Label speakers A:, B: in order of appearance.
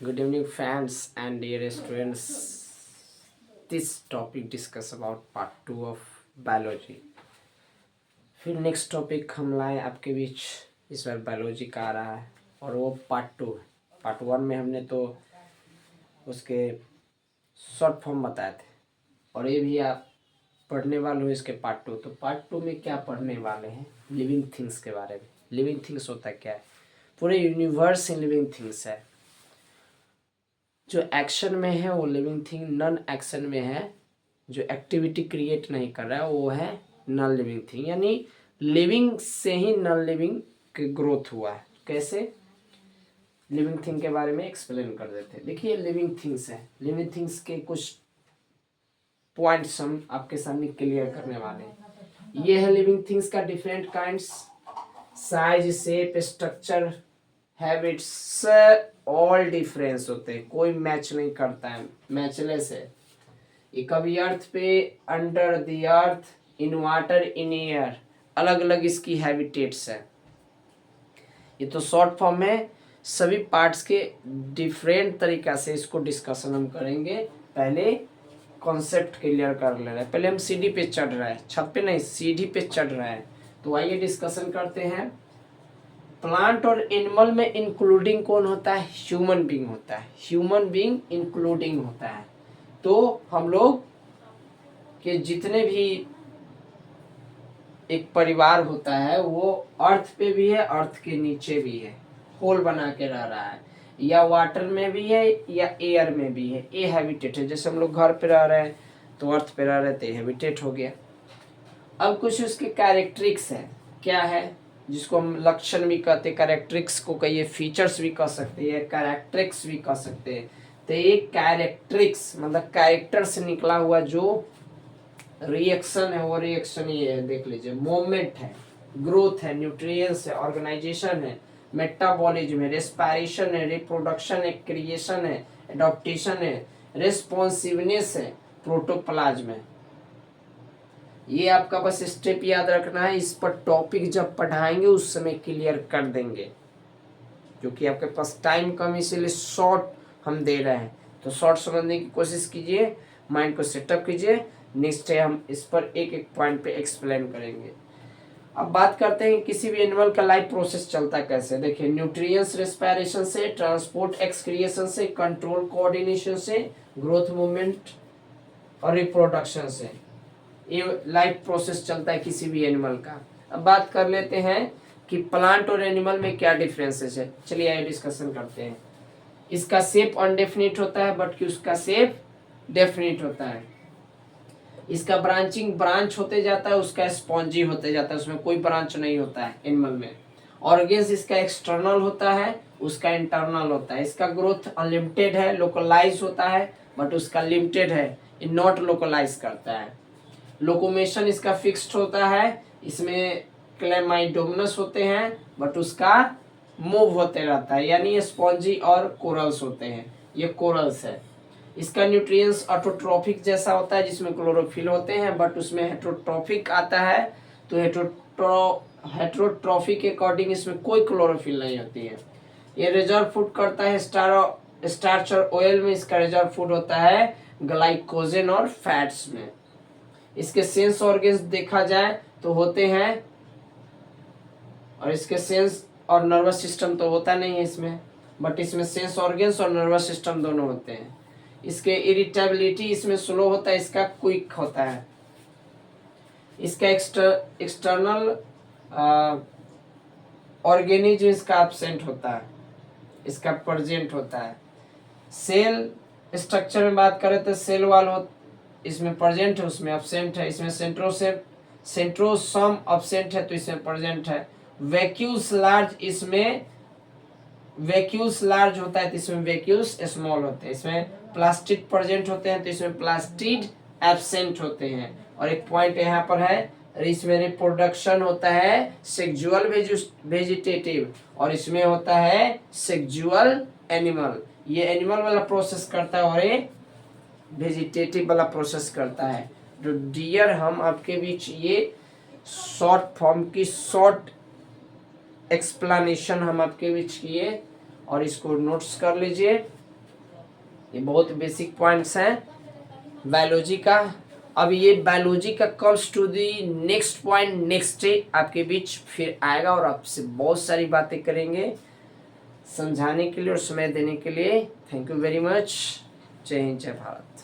A: Good evening, fans and dear students. This topic discuss about part 2 of biology. फिर next topic हम लाए आपके बीच। इस बार बायोलॉजी का आ रहा है और वो पार्ट 2 है। पार्ट 1 में हमने तो उसके शॉर्ट फॉर्म बताए थे और ये भी आप पढ़ने वाले हो इसके पार्ट 2। तो पार्ट 2 में क्या पढ़ने वाले हैं? लिविंग थिंग्स के बारे में। लिविंग थिंग्स होता क्या है? पूरे यूनिवर्स में लिविंग थिंग्स है। जो एक्शन में है वो लिविंग थिंग, नॉन एक्शन में है जो एक्टिविटी क्रिएट नहीं कर रहा है वो है नॉन लिविंग थिंग। यानी लिविंग से ही नॉन लिविंग की ग्रोथ हुआ है। कैसे? लिविंग थिंग के बारे में एक्सप्लेन कर देते हैं। देखिए लिविंग थिंग्स है, लिविंग थिंग्स के कुछ पॉइंट्स हम आपके सामने क्लियर करने वाले हैं। ये है लिविंग थिंग्स का different kinds, size, shape, structure, habits all difference होते हैं। कोई मैच नहीं करता है, मैचलेस है। ये कभी अर्थ पे, under the earth, in water, in air, अलग अलग इसकी हैबिटेट्स है। ये तो शॉर्ट फॉर्म में सभी पार्ट्स के डिफरेंट तरीका से इसको डिस्कशन हम करेंगे। पहले कॉन्सेप्ट क्लियर कर ले रहे हैं। पहले हम सीढ़ी पे चढ़ रहे हैं, छत पे नहीं सीढ़ी पे चढ़ रहे हैं। तो आइए डिस्कशन करते हैं। प्लांट और एनिमल में इंक्लूडिंग कौन होता है? ह्यूमन बीइंग होता है। ह्यूमन बीइंग इंक्लूडिंग होता है। तो हम लोग के जितने भी एक परिवार होता है वो अर्थ पे भी है, अर्थ के नीचे भी है, होल बना के रह रहा है, या वाटर में भी है या एयर में भी है। ये हैबिटेट है। जैसे हम लोग घर पे रह रहे हैं तो अर्थ पे रह रहे थे, हैबिटेट हो गया। अब कुछ उसके कैरेक्टरिक्स है। क्या है? जिसको हम लक्षण भी कहते हैं, कैरेक्टरिक्स को कहिए, फीचर्स भी कह सकते हैं, कैरेक्टरिक्स भी कह सकते हैं। तो ये कैरेक्टरिक्स मतलब कैरेक्टर से निकला हुआ जो रिएक्शन है वो रिएक्शन ये है। देख लीजिए, मोमेंट है, ग्रोथ है, न्यूट्रिएंट्स है, ऑर्गेनाइजेशन है, मेटाबॉलिज्म है, रेस्पिरेशन है, रिप्रोडक्शन है, क्रिएशन है, एडॉप्टेशन है, रेस्पॉन्सिवनेस है, प्रोटोप्लाज्म है। ये आपका बस स्टेप याद रखना है। इस पर टॉपिक जब पढ़ाएंगे उस समय क्लियर कर देंगे, क्योंकि आपके पास टाइम कम, इसीलिए शॉर्ट हम दे रहे हैं। तो शॉर्ट समझने की कोशिश कीजिए, माइंड को सेटअप कीजिए। नेक्स्ट है हम इस पर एक एक पॉइंट पे एक्सप्लेन करेंगे। अब बात करते हैं किसी भी एनिमल का लाइफ प्रोसेस चलता कैसे। देखिए, न्यूट्रिएंट्स रेस्पिरेशन से, ट्रांसपोर्ट एक्सक्रिएशन से, कंट्रोल कोऑर्डिनेशन से, ग्रोथ मूवमेंट और रिप्रोडक्शन से ये लाइफ प्रोसेस चलता है किसी भी एनिमल का। अब बात कर लेते हैं कि प्लांट और एनिमल में क्या डिफरेंसेस है। चलिए आइए डिस्कशन करते हैं। इसका शेप अनडेफिनिट होता है बट कि उसका शेप डेफिनिट होता है। इसका ब्रांचिंग ब्रांच होते जाता है, उसका स्पॉन्जी होते जाता है, उसमें कोई ब्रांच नहीं होता है एनिमल में। ऑर्गेन्स इसका एक्सटर्नल होता है, उसका इंटरनल होता है। इसका ग्रोथ अनलिमिटेड है, लोकलाइज होता है बट उसका लिमिटेड है, नॉट लोकलाइज करता है। लोकोमेशन इसका फिक्स्ड होता है, इसमें क्लेमाइडोमनस होते हैं बट उसका मूव होते रहता है। यानी ये स्पॉन्जी और कोरल्स होते हैं, ये कोरल्स है। इसका न्यूट्रिएंट्स ऑटोट्रॉफिक जैसा होता है जिसमें क्लोरोफिल होते हैं बट उसमें हेट्रोट्रॉफिक आता है। तो हेट्रोट्रॉफिक के अकॉर्डिंग इसमें कोई क्लोरोफिल नहीं होती है। ये रिजर्व फूड करता है स्टार्च और ऑयल में। इसका रिजर्व फूड होता है ग्लाइकोजन और फैट्स में। इसके सेंस ऑर्गन्स देखा जाए तो होते हैं, और इसके सेंस और नर्वस सिस्टम तो होता नहीं है इसमें, बट इसमें सेंस ऑर्गन्स और नर्वस सिस्टम दोनों होते हैं। इसके इरिटेबिलिटी इसमें स्लो होता है, इसका क्विक होता है। इसका एक्सटर्नल ऑर्गेनिज्म इसका एब्सेंट होता है, इसका प्रेजेंट होता है। सेल स्ट्रक्चर में बात करें तो सेल वाल इसमें प्रेजेंट है, उसमें एब्सेंट है। इसमें सेंट्रोसोम एब्सेंट है तो इसमें प्रेजेंट है। वैक्यूल्स लार्ज, इसमें वैक्यूल्स लार्ज होता है तो इसमें वैक्यूल्स स्मॉल होते हैं। इसमें प्लास्टिड प्रेजेंट होते हैं तो इसमें प्लास्टिड एब्सेंट होते हैं। और एक पॉइंट यहाँ पर है, इसमें रिप्रोडक्शन होता है सेक्सुअल वेजिटेटिव और इसमें होता है सेक्सुअल एनिमल। ये एनिमल वाला प्रोसेस करता है और ये वेजिटेटिव वाला प्रोसेस करता है। तो डियर हम आपके बीच ये शॉर्ट फॉर्म की शॉर्ट एक्सप्लेनेशन हम आपके बीच किए और इसको नोट्स कर लीजिए। ये बहुत बेसिक पॉइंट्स हैं बायोलॉजी का। अब ये बायोलॉजी का comes to the next point, next day आपके बीच फिर आएगा और आपसे बहुत सारी बातें करेंगे। समझाने के लिए और समय देने के लिए थैंक यू वेरी मच। जय हिंद, जय भारत।